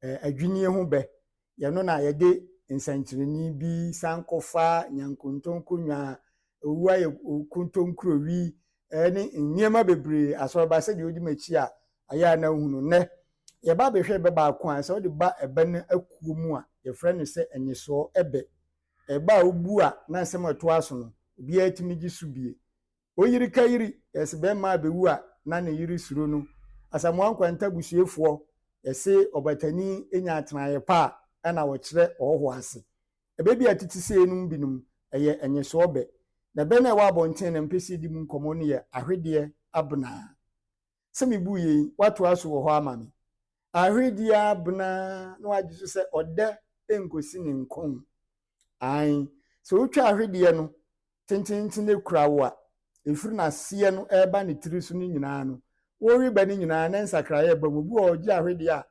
adwinnie ho bɛ yɛno na yɛde nsɛnkyerɛnni bi sankofa nyankontonkonwa owu ayɛ kontonkrowi ne nneɛma bebree asɔrba sɛ deɛ odi machi a ayɛ na hunu nɛ yɛba behwɛ bɛ baako a sɛ wode ba ɛbɛ no akuo mu a yɛfrɛ no sɛ enyesoɔ ɛbɛ ɛba obu a na nsɛm ɛto aso no obiara timi gye so bie oyiri ka yiri yɛsɛ bɛma abewu a na ne yiri suro no asamoa nkwanta busuefoɔ yɛsɛ ɔbatani enya atenaeɛ pa a ɛna wɔkyerɛ ɔhɔ ase ɛbɛbi atete sɛ enum binom ɛyɛ enyesoɔ bɛ na bɛ na ɛwɔ abɔnten na mpɛsi di mu nkɔmɔ no yɛ Ahwedeɛ Abenaa sɛ mebu yi wato aso wɔ hɔ ama me Ahwedeɛ Bena na wagye so sɛ ɔdɛ enkosi ne nkɔn an so wotwa ahwedeɛ no tententen ekura wo a efiri na seɛ no ɛba ne tiri so no nyinaa no wɔri ba ne nyinaa na nsakraeɛ ba mu bu ɔgye ahwedeɛ a